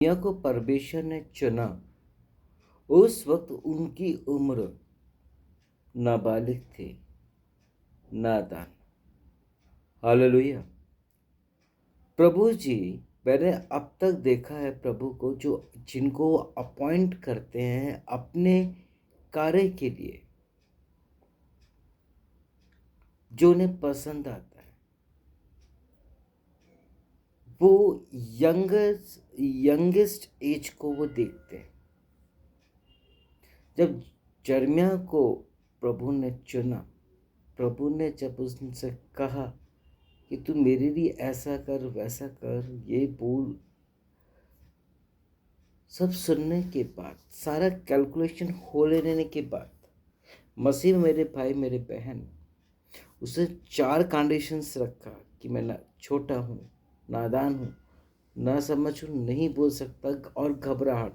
दुनिया को परमेश्वर ने चुना। उस वक्त उनकी उम्र नाबालिग थी, नादान। हालेलुया। प्रभु जी, मैंने अब तक देखा है प्रभु को, जो जिनको अपॉइंट करते हैं अपने कार्य के लिए, जो उन्हें पसंद आता है, वो यंगेस्ट एज को वो देखते हैं। जब जर्मिया को प्रभु ने चुना, प्रभु ने जब उससे कहा कि तू मेरे लिए ऐसा कर, वैसा कर, ये बोल, सब सुनने के बाद, सारा कैलकुलेशन हो लेने के बाद, मसीह में मेरे भाई मेरे बहन, उसे 4 कंडीशंस रखा कि मैं छोटा हूँ, नादान हूँ, ना समझ हूँ, नहीं बोल सकता और घबराहट।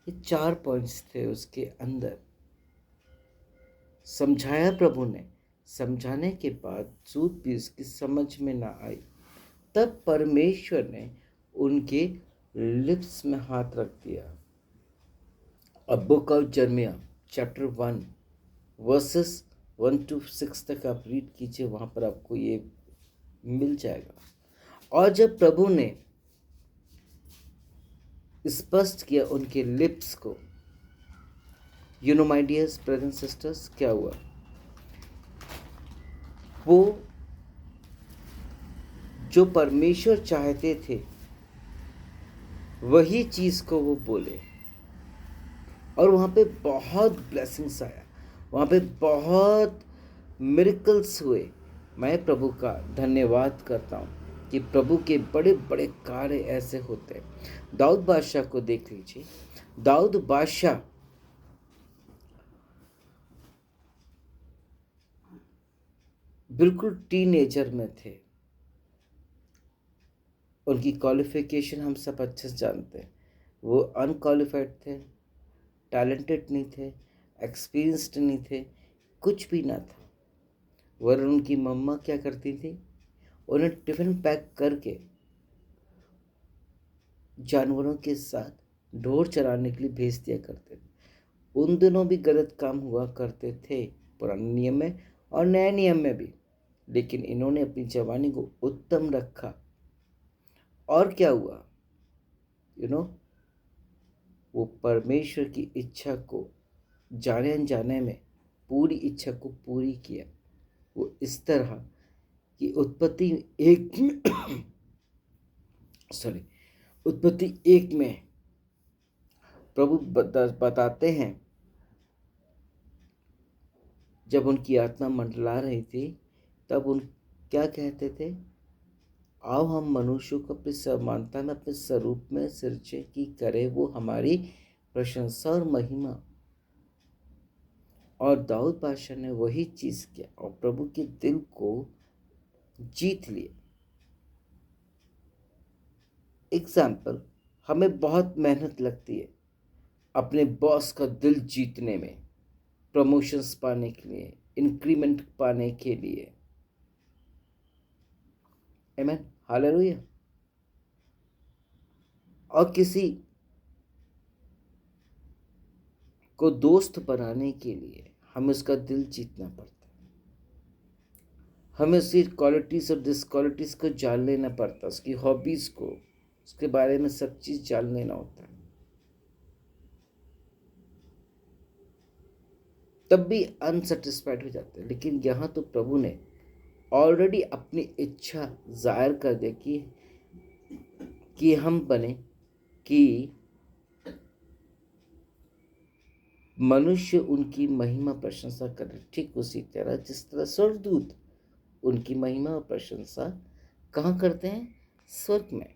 ये 4 पॉइंट्स थे उसके अंदर। समझाया प्रभु ने, समझाने के बाद सूद भी उसकी समझ में ना आई। तब परमेश्वर ने उनके लिप्स में हाथ रख दिया। अब book of Jeremiah chapter 1 verses 1 to 6 तक आप रीड कीजिए, वहाँ पर आपको ये मिल जाएगा। और जब प्रभु ने स्पष्ट किया उनके लिप्स को, you know my dear brothers and sisters, क्या हुआ? वो जो परमेश्वर चाहते थे वही चीज़ को वो बोले, और वहाँ पे बहुत ब्लेसिंग्स आया, वहाँ पे बहुत मिरेकल्स हुए। मैं प्रभु का धन्यवाद करता हूँ कि प्रभु के बड़े बड़े कार्य ऐसे होते हैं। दाऊद बादशाह को देख लीजिए। दाऊद बादशाह बिल्कुल टीनेजर में थे। उनकी क्वालिफिकेशन हम सब अच्छे से जानते हैं। वो अनक्वालिफाइड थे, टैलेंटेड नहीं थे, एक्सपीरियंस्ड नहीं थे, कुछ भी ना था। वरन उनकी मम्मा क्या करती थी, उन्हें टिफ़िन पैक करके जानवरों के साथ ढोर चराने के लिए भेज दिया करते थे। उन दिनों भी गलत काम हुआ करते थे, पुराने नियम में और नए नियम में भी, लेकिन इन्होंने अपनी जवानी को उत्तम रखा। और क्या हुआ? वो परमेश्वर की इच्छा को जाने अनजाने में पूरी इच्छा को पूरी किया। वो इस तरह कि उत्पत्ति एक में प्रभु बताते हैं, जब उनकी आत्मा मंडला रही थी तब उन क्या कहते थे, आओ हम मनुष्यों को अपनी समानता में अपने स्वरूप में सृजे की करे, वो हमारी प्रशंसा और महिमा। और दाऊद बादशाह ने वही चीज़ किया और प्रभु के दिल को जीत लिया। एग्जाम्पल, हमें बहुत मेहनत लगती है अपने बॉस का दिल जीतने में, प्रमोशंस पाने के लिए, इंक्रीमेंट पाने के लिए। आमीन, हालेलुया। और किसी को दोस्त बनाने के लिए हमें उसका दिल जीतना पड़ता है। हमें उसकी क्वालिटीज़ और डिसक्वालिटीज़ को जान लेना पड़ता है, उसकी हॉबीज़ को, उसके बारे में सब चीज़ जान लेना होता है, तब भी अनसेटिस्फाइड हो जाते हैं। लेकिन यहाँ तो प्रभु ने ऑलरेडी अपनी इच्छा जाहिर कर दे कि हम बने, कि मनुष्य उनकी महिमा प्रशंसा करे, ठीक उसी तरह जिस तरह स्वर्गदूत उनकी महिमा और प्रशंसा कहाँ करते हैं? स्वर्ग में।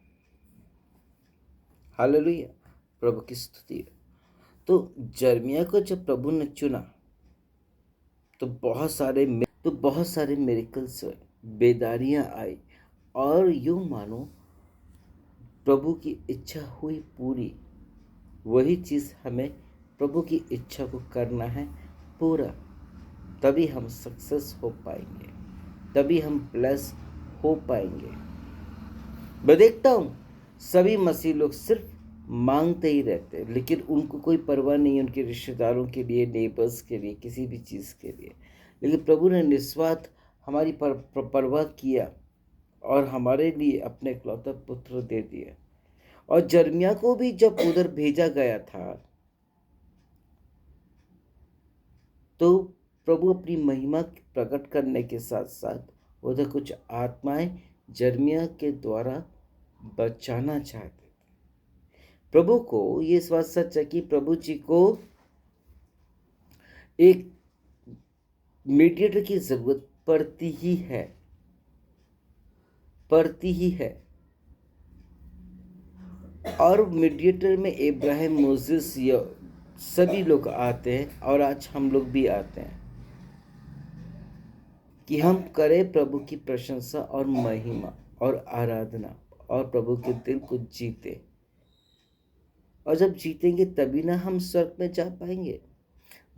हालेलुया, प्रभु की स्तुति है। तो जर्मिया को जब प्रभु ने चुना तो बहुत सारे मिरेकल्स हुए, बेदारियां आई, और यूं मानो प्रभु की इच्छा हुई पूरी। वही चीज़ हमें प्रभु की इच्छा को करना है पूरा, तभी हम सक्सेस हो पाएंगे, तभी हम ब्लेस हो पाएंगे। मैं देखता हूँ सभी मसीह लोग सिर्फ मांगते ही रहते हैं, लेकिन उनको कोई परवाह नहीं है उनके रिश्तेदारों के लिए, नेबर्स के लिए, किसी भी चीज़ के लिए। लेकिन प्रभु ने निस्वार्थ हमारी परवाह किया और हमारे लिए अपने इकलौता पुत्र दे दिया। और जर्मिया को भी जब उधर भेजा गया था, तो प्रभु अपनी महिमा प्रकट करने के साथ साथ उधर कुछ आत्माएं जर्मिया के द्वारा बचाना चाहते थे। प्रभु को ये इस बात सच है कि प्रभु जी को एक मीडिएटर की जरूरत पड़ती ही है, पड़ती ही है। और मीडिएटर में इब्राहिम, मोसेस, सभी लोग आते हैं और आज हम लोग भी आते हैं कि हम करें प्रभु की प्रशंसा और महिमा और आराधना और प्रभु के दिल को जीते। और जब जीतेंगे तभी ना हम स्वर्ग में जा पाएंगे।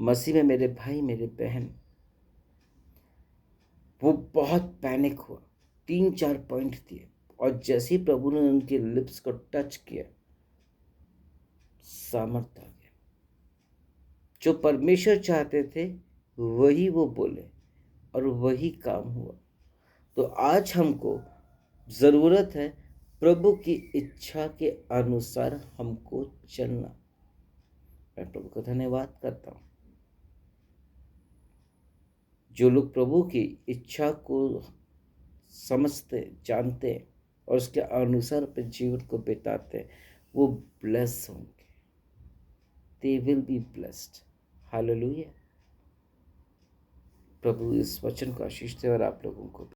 मसीह में मेरे भाई, मेरे बहन, वो बहुत पैनिक हुआ, 3-4 पॉइंट दिए, और जैसे ही प्रभु ने उनके लिप्स को टच किया, सामर्थ आ गया। जो परमेश्वर चाहते थे वही वो बोले और वही काम हुआ। तो आज हमको जरूरत है प्रभु की इच्छा के अनुसार हमको चलना। मैं प्रभु का धन्यवाद करता हूँ। जो लोग प्रभु की इच्छा को समझते, जानते और उसके अनुसार अपने जीवन को बिताते, वो ब्लेस होंगे। They will be blessed. Hallelujah. प्रभु इस वचन को आशीष दे और आप लोगों को